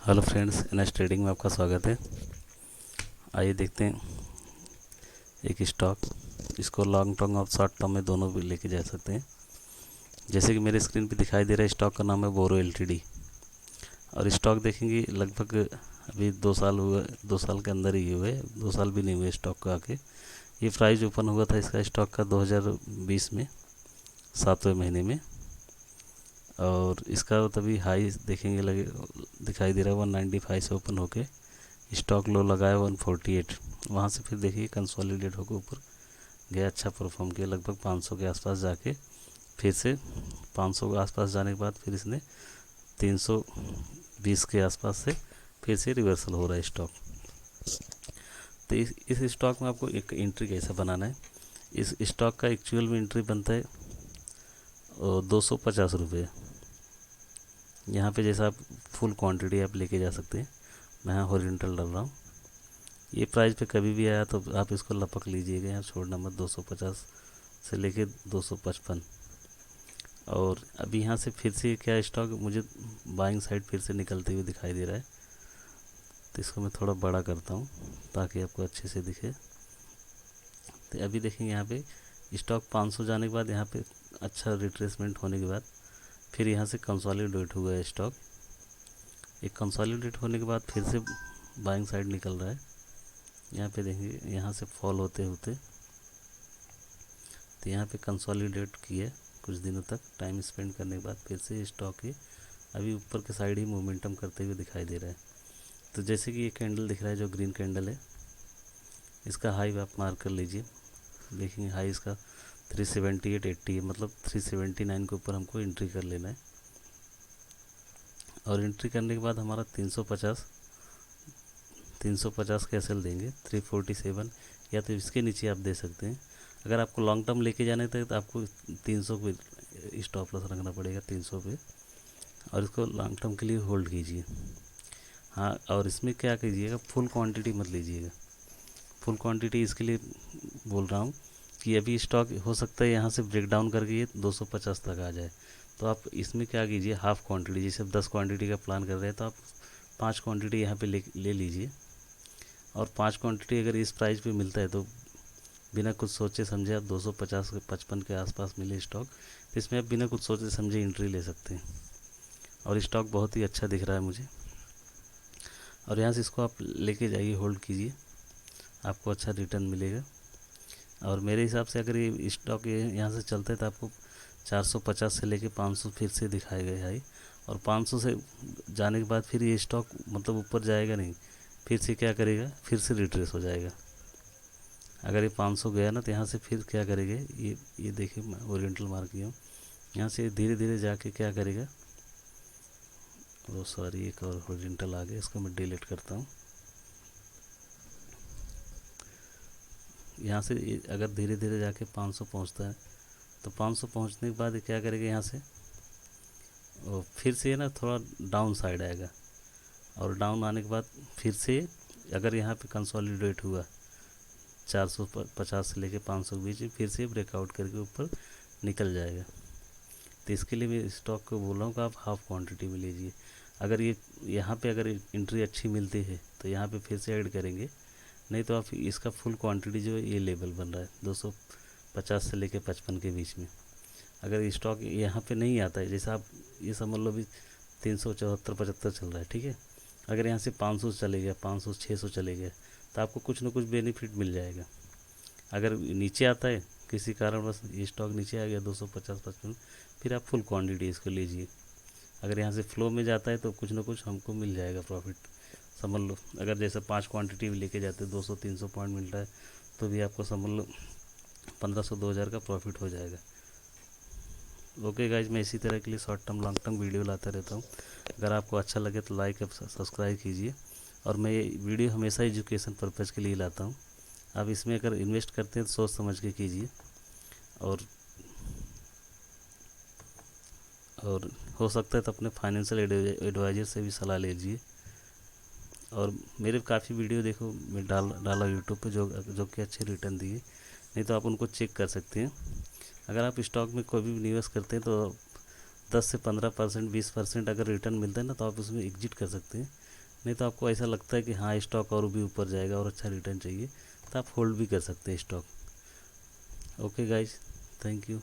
Hello friends, NS trading में आपका स्वागत है। आइए देखते हैं एक स्टॉक। इसको लॉन्ग टर्म और शॉर्ट टर्म में दोनों भी लेके जा सकते हैं। जैसे कि मेरे स्क्रीन पे दिखाई दे रहा है, स्टॉक का नाम है बोरो एलटीडी। और स्टॉक देखेंगे लगभग अभी 2 साल हुए, 2 साल के अंदर ही हुए, 2 साल भी नहीं हुए स्टॉक को आके। ये प्राइस ओपन हुआ था इसका स्टॉक का 2020 में 7वें महीने में। और इसका तभी हाई देखेंगे लगे दिखाई दे रहा है 195 से ओपन होके स्टॉक लो लगाया 148। वहाँ से फिर देखिए कंसोलिडेट होकर ऊपर गया, अच्छा परफॉर्म किया लगभग 500 के आसपास जाके। फिर से 500 के आसपास जाने के बाद फिर इसने 320 के आसपास से फिर से रिवर्सल हो रहा है स्टॉक। तो इस स्टॉक में आपको एक एंट्री कैसे बनाना है। इस स्टॉक का एक्चुअल में एंट्री बनता है 250 रुपये। यहाँ पे जैसा आप फुल क्वांटिटी आप लेके जा सकते हैं। मैं यहाँ हॉरिजॉन्टल डाल रहा हूँ। ये प्राइस पे कभी भी आया तो आप इसको लपक लीजिएगा, यहाँ छोड़ना मत। 250 से लेके 255। और अभी यहाँ से फिर से क्या स्टॉक मुझे बाइंग साइड फिर से निकलते हुए दिखाई दे रहा है। तो इसको मैं थोड़ा बड़ा करता हूँ ताकि आपको अच्छे से दिखे। तो अभी देखेंगे यहाँ पे स्टॉक 500 जाने के बाद यहाँ पे अच्छा रिट्रेसमेंट होने के बाद फिर यहाँ से कंसोलिडेट हुआ है स्टॉक। एक कंसोलिडेट होने के बाद फिर से बाइंग साइड निकल रहा है। यहाँ पे देखेंगे यहाँ से फॉल होते होते तो यहाँ पे कंसोलिडेट किया कुछ दिनों तक टाइम स्पेंड करने के बाद फिर से स्टॉक ही अभी ऊपर के साइड ही मोमेंटम करते हुए दिखाई दे रहा है। तो जैसे कि ये कैंडल दिख रहा है जो ग्रीन कैंडल है, इसका हाई आप मार्क कर लीजिए। देखेंगे हाई इसका 378.80 है, मतलब 379 के ऊपर हमको एंट्री कर लेना है। और एंट्री करने के बाद हमारा 350 का एसएल देंगे 347, या तो इसके नीचे आप दे सकते हैं। अगर आपको लॉन्ग टर्म लेके जाने थे तो आपको 300 पे स्टॉप लॉस रखना पड़ेगा, 300 पे। और इसको लॉन्ग टर्म के लिए होल्ड कीजिए। हाँ, और इसमें क्या कीजिएगा, फुल क्वांटिटी मत लीजिएगा। फुल क्वांटिटी इसके लिए बोल रहा हूँ कि अभी स्टॉक हो सकता है यहाँ से ब्रेक डाउन करके ये 250 तक आ जाए। तो आप इसमें क्या कीजिए, हाफ़ क्वांटिटी। जैसे 10 क्वांटिटी का प्लान कर रहे हैं तो आप 5 क्वांटिटी यहाँ पे ले लीजिए। और 5 क्वांटिटी अगर इस प्राइस पे मिलता है तो बिना कुछ सोचे समझे आप 250 के 55 के आसपास मिले स्टॉक, तो इसमें आप बिना कुछ सोचे समझे एंट्री ले सकते हैं। और स्टॉक बहुत ही अच्छा दिख रहा है मुझे। और यहाँ से इसको आप लेके जाइए, होल्ड कीजिए, आपको अच्छा रिटर्न मिलेगा। और मेरे हिसाब से अगर ये स्टॉक यहाँ से चलता है तो आपको 450 से लेके 500 फिर से दिखाएगा हाई। और 500 से जाने के बाद फिर ये स्टॉक मतलब ऊपर जाएगा नहीं, फिर से क्या करेगा, फिर से रिट्रेस हो जाएगा। अगर ये 500 गया ना तो यहाँ से फिर क्या करेगा, ये देखिए मैं ओरिएंटल मार्क किया हूँ। यहाँ से धीरे धीरे जाके क्या करेगा, वो सॉरी एक और ओरिएंटल आ गया, इसको मैं डिलीट करता हूँ। यहाँ से अगर धीरे धीरे जाके 500 पहुँचता है तो 500 पहुँचने के बाद क्या करेगा, यहाँ से और फिर से ना थोड़ा डाउन साइड आएगा। और डाउन आने के बाद फिर से अगर यहाँ पे कंसोलिडेट हुआ 450 से लेके 500 के बीच में, फिर से ब्रेकआउट करके ऊपर निकल जाएगा। तो इसके लिए मैं स्टॉक को बोल रहा हूँ कि आप हाफ़ क्वांटिटी में लीजिए। अगर ये यहाँ पे अगर एंट्री अच्छी मिलती है तो यहाँ पे फिर से ऐड करेंगे, नहीं तो आप इसका फुल क्वांटिटी जो है ये लेवल बन रहा है 250 से लेके 55 के बीच में। अगर स्टॉक यहाँ पे नहीं आता है, जैसे आप ये समझ लो भी 374-75 चल रहा है, ठीक है। अगर यहाँ से 500 चले गया, 500-600 चले गया, तो आपको कुछ ना कुछ बेनिफिट मिल जाएगा। अगर नीचे आता है किसी कारण बस ये स्टॉक नीचे आ गया 250-55, फिर आप फुल क्वांटिटी इसको लीजिए। अगर यहाँ से फ्लो में जाता है तो कुछ ना कुछ हमको मिल जाएगा प्रॉफिट, समझ लो। अगर जैसे 5 क्वांटिटी भी लेके जाते 200-300 पॉइंट मिल रहा है तो भी आपको समझ लो 1500-2000 का प्रॉफिट हो जाएगा। ओके गाइज, मैं इसी तरह के लिए short term long term video लाता रहता हूँ। अगर आपको अच्छा लगे तो लाइक और सब्सक्राइब कीजिए। और मैं ये वीडियो हमेशा एजुकेशन पर्पज़ के लिए लाता हूँ। आप इसमें अगर इन्वेस्ट करते हैं तो सोच समझ के कीजिए। और हो सकता है तो अपने फाइनेंशियल एडवाइज़र से भी सलाह लीजिए। और मेरे काफ़ी वीडियो देखो मैं डाला यूट्यूब पे जो कि अच्छे रिटर्न दिए, नहीं तो आप उनको चेक कर सकते हैं। अगर आप स्टॉक में कोई भी निवेश करते हैं तो 10 से 15%, 20% अगर रिटर्न मिलता है ना, तो आप उसमें एग्जिट कर सकते हैं। नहीं तो आपको ऐसा लगता है कि हाँ स्टॉक और भी ऊपर जाएगा और अच्छा रिटर्न चाहिए, तो आप होल्ड भी कर सकते हैं stock. Okay guys, thank you.